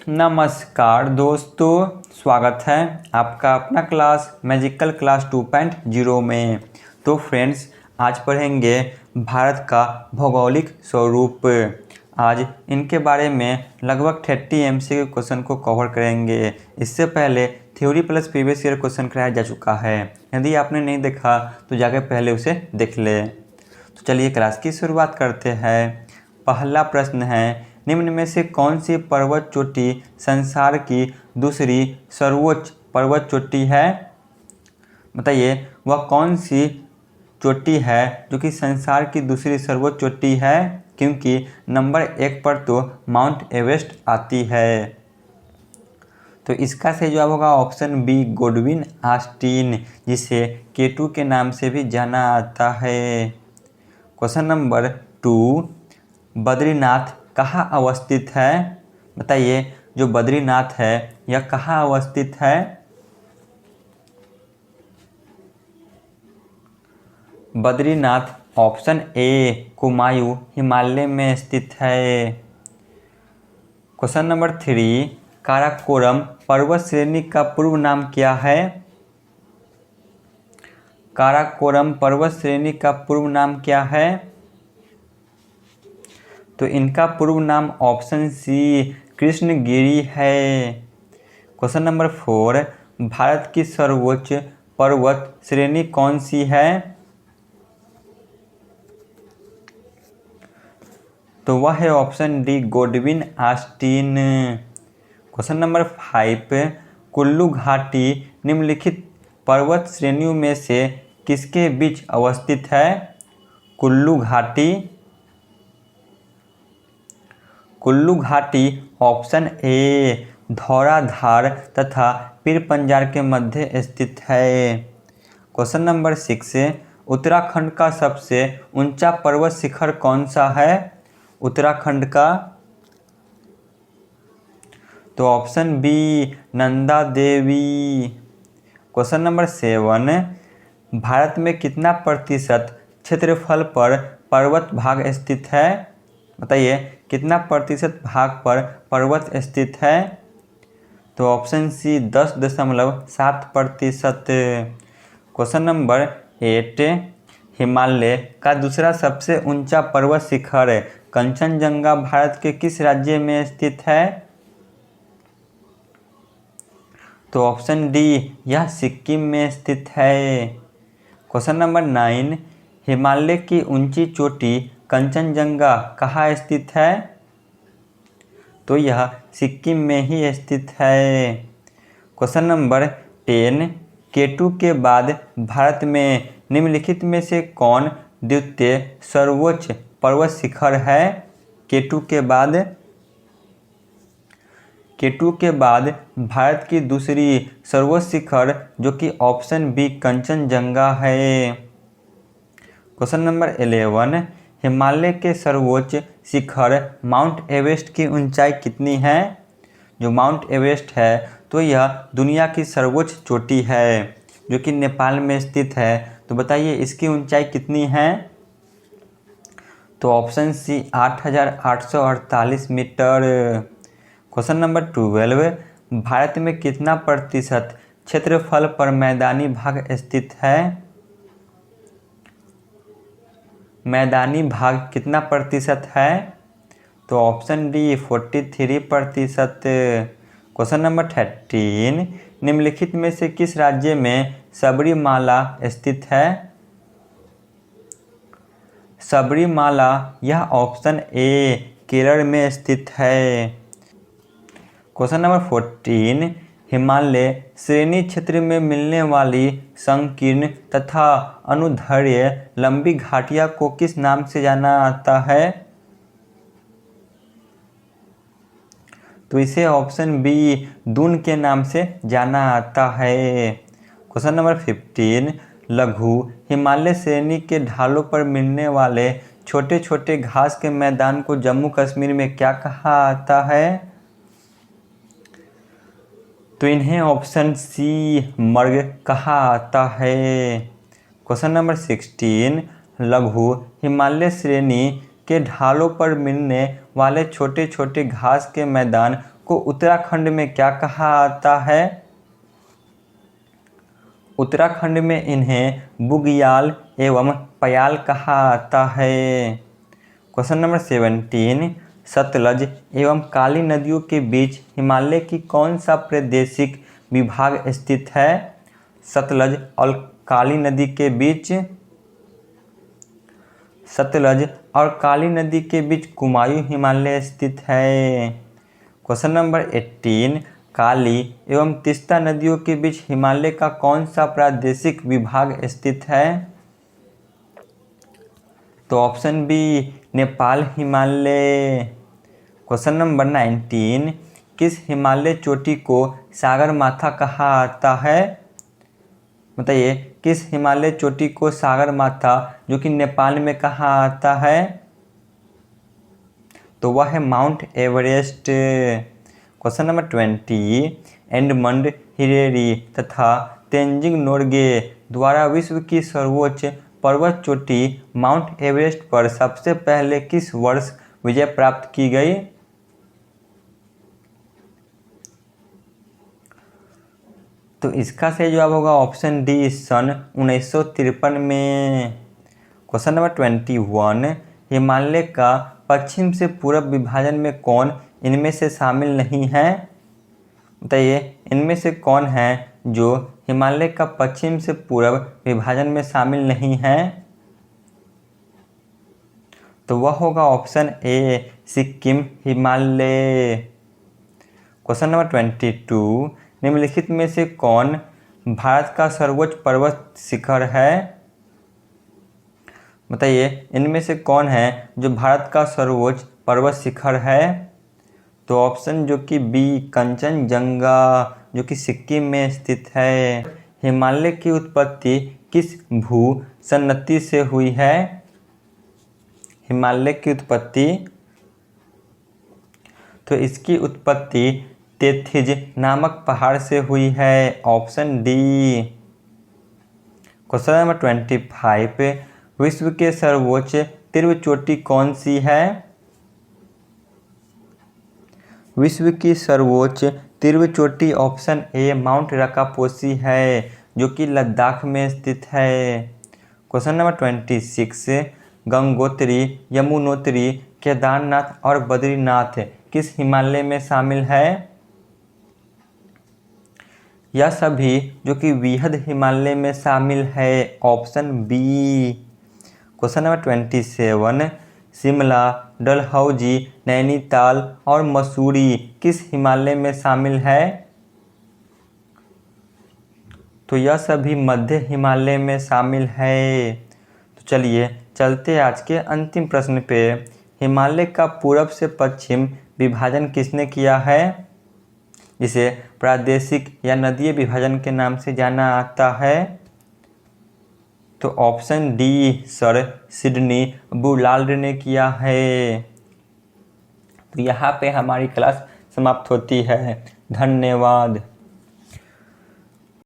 नमस्कार दोस्तों, स्वागत है आपका अपना क्लास मैजिकल क्लास 2.0 में। तो फ्रेंड्स, आज पढ़ेंगे भारत का भौगोलिक स्वरूप। आज इनके बारे में लगभग 30 MCQ क्वेश्चन को कवर करेंगे। इससे पहले theory plus previous year question कराया जा चुका है। यदि आपने नहीं देखा तो जाकर पहले उसे देख ले। तो चलिए क्लास की शुरुआत करते हैं। पहला प्रश्न है, निम्न में से कौन सी पर्वत चोटी संसार की दूसरी सर्वोच्च पर्वत चोटी है? बताइए वह कौन सी चोटी है जो कि संसार की दूसरी सर्वोच्च चोटी है, क्योंकि नंबर 1 पर तो माउंट एवरेस्ट आती है। तो इसका सही जवाब होगा ऑप्शन बी, गोडविन आस्टीन, जिसे केटू के नाम से भी जाना आता है। क्वेश्चन नंबर 2, बद्रीनाथ कहाँ अवस्थित है? बताइए जो बद्रीनाथ है यह कहाँ अवस्थित है? बद्रीनाथ ऑप्शन ए, कुमायूं हिमालय में स्थित है। क्वेश्चन नंबर 3, काराकोरम पर्वत श्रेणी का पूर्व नाम क्या है? काराकोरम पर्वत श्रेणी का पूर्व नाम क्या है? तो इनका पूर्व नाम ऑप्शन सी, कृष्णगिरी है। क्वेश्चन नंबर 4, भारत की सर्वोच्च पर्वत श्रेणी कौन सी है? तो वह है option D, Godwin Austin. Question number 5, Kullu घाटी निम्नलिखित पर्वत श्रेणियों में से किसके बीच अवस्थित है? कुल्लू घाटी ऑप्शन ए, धौलाधार तथा पीर पंजाल के मध्य स्थित है। क्वेश्चन नंबर 6, उत्तराखंड का सबसे ऊंचा पर्वत शिखर कौन सा है? उत्तराखंड का तो option B, Nanda Devi. Question number 7, Bharat में कितना प्रतिशत क्षेत्रफल पर पर्वत भाग स्थित है? बताइए कितना प्रतिशत भाग पर पर्वत स्थित है? तो option C, 10.7%। Question number 8, Himalaya का दूसरा सबसे ऊंचा पर्वत शिखर कंचनजंगा भारत के किस राज्य में स्थित है? तो ऑप्शन डी, यह सिक्किम में स्थित है। क्वेश्चन नंबर 9, हिमालय की ऊंची चोटी कंचनजंगा कहाँ स्थित है? तो यह सिक्किम में ही स्थित है। क्वेश्चन नंबर 10, केटू के बाद भारत में निम्नलिखित में से कौन द्वितीय सर्वोच्च पर्वत शिखर है? केटू के बाद भारत की दूसरी सर्वोच्च शिखर जो कि ऑप्शन बी, कंचनजंगा है। क्वेश्चन नंबर 11, हिमालय के सर्वोच्च शिखर माउंट एवरेस्ट की ऊंचाई कितनी है? जो माउंट एवरेस्ट है तो यह दुनिया की सर्वोच्च चोटी है जो कि नेपाल में स्थित है। तो बताइए इसकी ऊंचाई कितनी है? तो option C, 8,848 metre. Question number 12, Bharat में कितना प्रतिशत क्षेत्रफल पर मैदानी भाग स्थित है? मैदानी भाग कितना प्रतिशत है? तो ऑप्शन डी, 43%। क्वेश्चन नंबर 13, निम्नलिखित में से किस राज्य में सबरीमाला स्थित है? सबरीमाला यह ऑप्शन ए, केरल में स्थित है। क्वेश्चन नंबर 14, हिमालय श्रेणी क्षेत्र में मिलने वाली संकीर्ण तथा अनुदैर्ध्य लंबी घाटियां को किस नाम से जाना आता है? तो इसे ऑप्शन बी, दून के नाम से जाना आता है। क्वेश्चन नंबर 15, लघु हिमालय श्रेणी के ढालों पर मिलने वाले छोटे छोटे घास के मैदान को जम्मू कश्मीर में क्या कहा आता है? तो इन्हें ऑप्शन सी, मर्ग कहा आता है। क्वेश्चन नंबर 16, लघु हिमालय श्रेणी के ढालों पर मिलने वाले छोटे छोटे घास के मैदान को उत्तराखंड में क्या कहा जाता है? उत्तराखंड में इन्हें बुग्याल एवं पयाल कहा जाता है। क्वेश्चन नंबर 17, सतलज एवं काली नदियों के बीच हिमालय की कौन सा प्रादेशिक विभाग स्थित है? सतलज और काली नदी के बीच, सतलज और काली नदी के बीच कुमायूं हिमालय स्थित है। क्वेश्चन नंबर 18, काली एवं तीस्ता नदियों के बीच हिमालय का कौन सा प्रादेशिक विभाग स्थित है? तो option B, Nepal Himalaya. Question number 19, किस हिमालय चोटी को सागर माथा कहा जाता है? बताइए, किस हिमालय चोटी को सागर माथा जो कि नेपाल में कहा जाता है? तो वह है mount Everest. Question number 20, Edmund Hillary तथा तेंजिंग नोर्गे द्वारा विश्व की सर्वोच्च पर्वत चोटी माउंट एवरेस्ट पर सबसे पहले किस वर्ष विजय प्राप्त की गई? तो इसका सही जवाब होगा ऑप्शन डी, सन 1953 में। क्वेश्चन नंबर 21, हिमालय का पश्चिम से पूर्व विभाजन में कौन इनमें से शामिल नहीं है? बताइए, इनमें से कौन है जो हिमालय का पश्चिम से पूर्व विभाजन में शामिल नहीं है? तो वह होगा option A, Sikkim Himalaya. Question number 22, निम्नलिखित में से कौन भारत का सर्वोच्च पर्वत शिखर है? बताइए, इनमें से कौन है जो भारत का सर्वोच्च पर्वत शिखर है? तो ऑप्शन जो कि बी, कंचनजंगा, जो कि सिक्किम में स्थित है। हिमालय की उत्पत्ति किस भू सन्नति से हुई है? हिमालय की उत्पत्ति, तो इसकी उत्पत्ति तेथिज नामक पहाड़ से हुई है। Option D. क्वेश्चन नंबर 25, विश्व के सर्वोच्च तीव्र चोटी कौन सी है? विश्व की सर्वोच्च तीव्र चोटी ऑप्शन ए, माउंट रकापोसी है, जो कि लद्दाख में स्थित है। क्वेश्चन नंबर 26, गंगोत्री, यमुनोत्री, केदारनाथ और बद्रीनाथ किस हिमालय में शामिल है? यह सभी जो कि वृहद हिमालय में शामिल है। Option B. Question number 27, Shimla, Dalhousie, Nainital और मसूरी किस हिमालय में शामिल है? तो यह सभी मध्य हिमालय में शामिल है। तो चलिए चलते आज के अंतिम प्रश्न पे। हिमालय का पूरब से पश्चिम विभाजन किसने किया है? जिसे प्रादेशिक या नदीय विभाजन के नाम से जाना जाता है। तो option D, sir Sydney Bullard ने किया है। तो यहाँ पे हमारी क्लास समाप्त होती है। धन्यवाद।